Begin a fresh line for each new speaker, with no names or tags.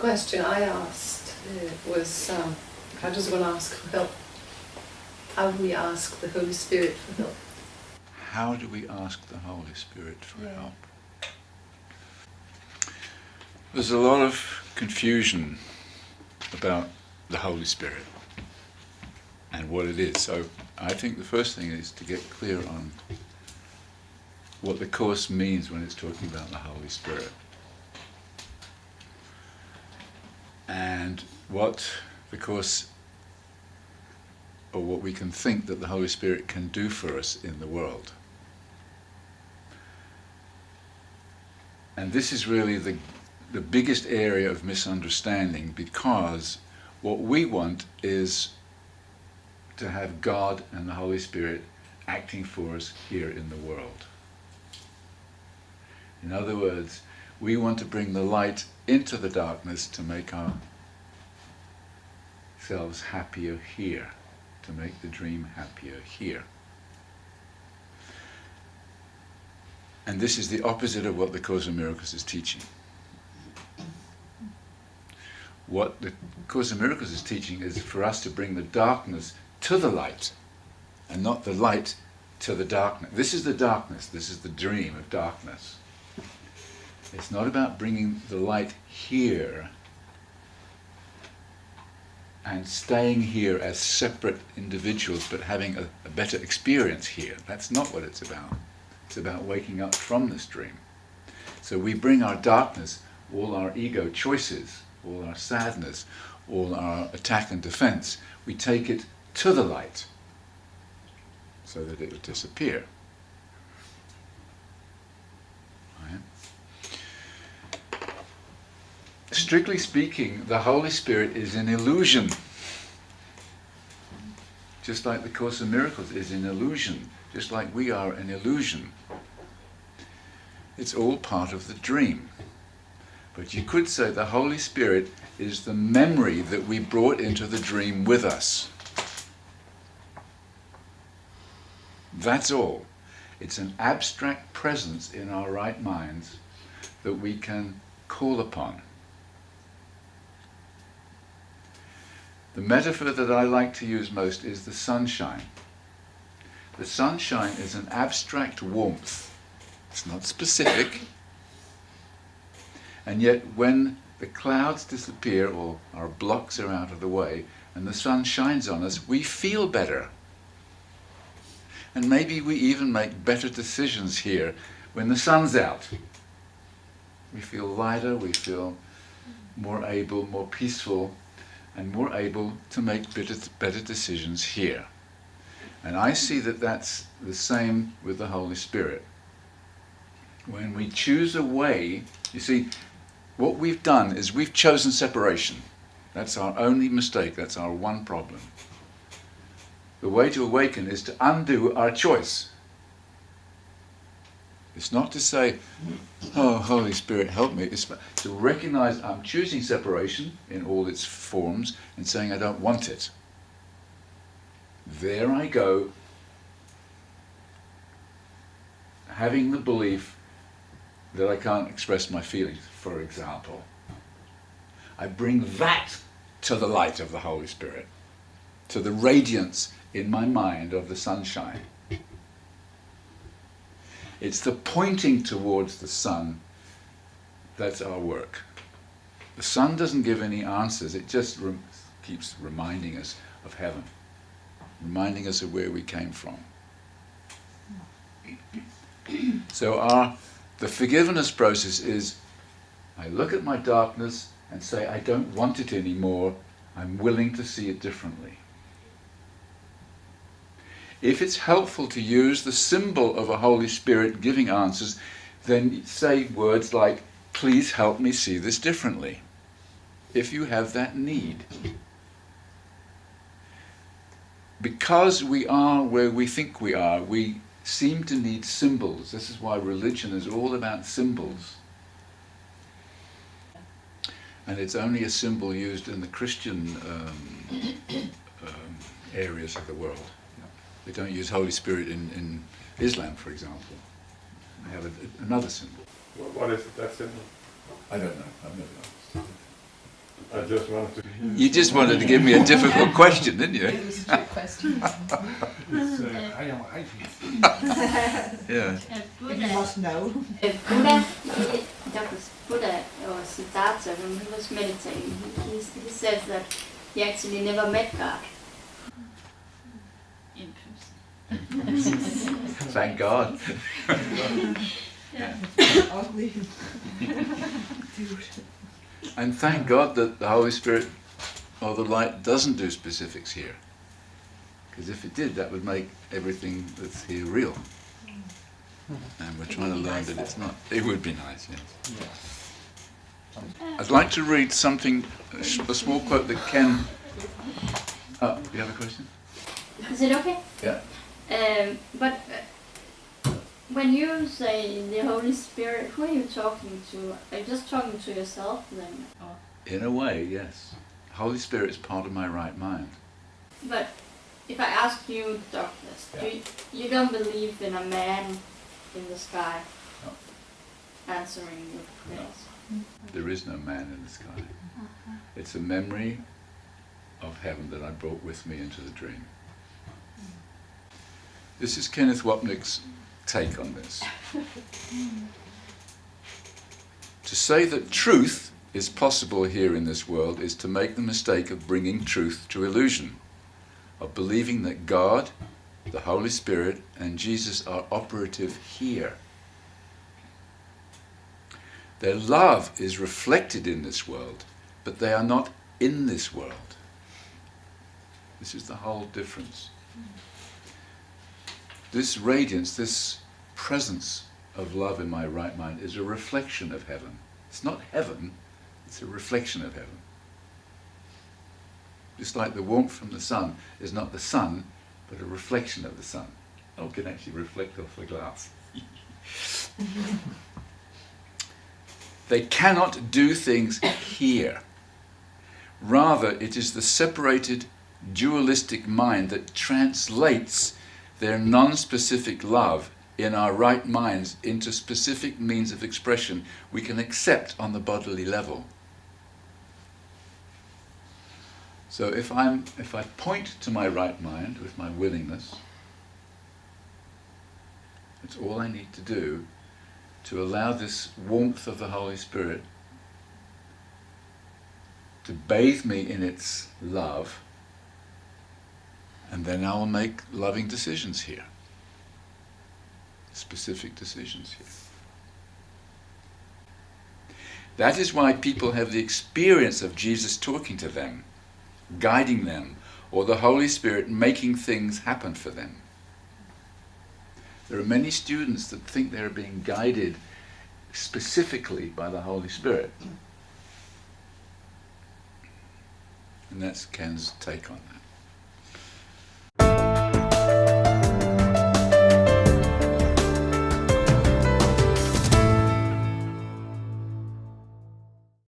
question I asked was, how does one ask for help? How do we ask the Holy Spirit for help?
How do we ask the Holy Spirit for help? There's a lot of confusion about the Holy Spirit and what it is. So I think the first thing is to get clear on what the Course means when it's talking about the Holy Spirit. And what the Course, or what we can think that the Holy Spirit can do for us in the world. And this is really the biggest area of misunderstanding, because what we want is to have God and the Holy Spirit acting for us here in the world. In other words, we want to bring the light into the darkness to make ourselves happier here, to make the dream happier here. And this is the opposite of what the Course in Miracles is teaching. What the Course in Miracles is teaching is for us to bring the darkness to the light, and not the light to the darkness. This is the darkness, this is the dream of darkness. It's not about bringing the light here and staying here as separate individuals but having a better experience here. That's not what it's about. It's about waking up from this dream. So we bring our darkness, all our ego choices, all our sadness, all our attack and defense, we take it to the light so that it will disappear. Right? Strictly speaking, the Holy Spirit is an illusion. Just like the Course in Miracles is an illusion, just like we are an illusion. It's all part of the dream. But you could say the Holy Spirit is the memory that we brought into the dream with us. That's all. It's an abstract presence in our right minds that we can call upon. The metaphor that I like to use most is the sunshine. The sunshine is an abstract warmth. It's not specific. And yet when the clouds disappear or our blocks are out of the way and the sun shines on us, we feel better. And maybe we even make better decisions here when the sun's out. We feel lighter, we feel more able, more peaceful, and more able to make better decisions here. And I see that that's the same with the Holy Spirit. When we choose a way, you see, what we've done is we've chosen separation. That's our only mistake, that's our one problem. The way to awaken is to undo our choice. It's not to say, oh, Holy Spirit, help me. It's to recognize I'm choosing separation in all its forms and saying I don't want it. There I go, having the belief that I can't express my feelings, for example. I bring that to the light of the Holy Spirit, to the radiance in my mind of the sunshine. It's the pointing towards the sun that's our work. The sun doesn't give any answers, it just keeps reminding us of heaven, reminding us of where we came from. So the forgiveness process is, I look at my darkness and say, I don't want it anymore, I'm willing to see it differently. If it's helpful to use the symbol of a Holy Spirit giving answers, then say words like, please help me see this differently, if you have that need. Because we are where we think we are, we seem to need symbols. This is why religion is all about symbols. And it's only a symbol used in the Christian areas of the world. They don't use Holy Spirit in Islam, for example. They have another symbol.
What is it, that symbol?
I don't know. I've never noticed.
I just wanted to hear.
You just wanted to give me a difficult question, didn't you?
It was a trick question.
It's I am writing.
Yeah.
You
Buddha,
must know.
Dr. Buddha or Siddhartha, when he was meditating, he says that he actually never met God.
Interesting.
Thank God.
Ugly. Dude.
And thank God that the Holy Spirit or the light doesn't do specifics here. Because if it did, that would make everything that's here real. And we're trying to learn that it's not. It would be nice, yes. I'd like to read something, a small quote that Ken... Oh, you have a question?
Is it okay?
Yeah.
But when you say the Holy Spirit, who are you talking to? Are you just talking to yourself then? Or?
In a way, yes. Holy Spirit is part of my right mind.
But if I ask you, Douglas, you don't believe in a man in the sky answering your prayers?
There is no man in the sky. It's a memory of heaven that I brought with me into the dream. This is Kenneth Wapnick's take on this. To say that truth is possible here in this world is to make the mistake of bringing truth to illusion, of believing that God, the Holy Spirit, and Jesus are operative here. Their love is reflected in this world, but they are not in this world. This is the whole difference. This radiance, this presence of love in my right mind is a reflection of heaven. It's not heaven, it's a reflection of heaven. Just like the warmth from the sun is not the sun, but a reflection of the sun. Oh, it can actually reflect off the glass. They cannot do things here. Rather, it is the separated, dualistic mind that translates their non-specific love in our right minds into specific means of expression we can accept on the bodily level. So if I point to my right mind with my willingness, it's all I need to do to allow this warmth of the Holy Spirit to bathe me in its love, and then I will make loving decisions here. Specific decisions here. That is why people have the experience of Jesus talking to them, guiding them, or the Holy Spirit making things happen for them. There are many students that think they're being guided specifically by the Holy Spirit. And that's Ken's take on that.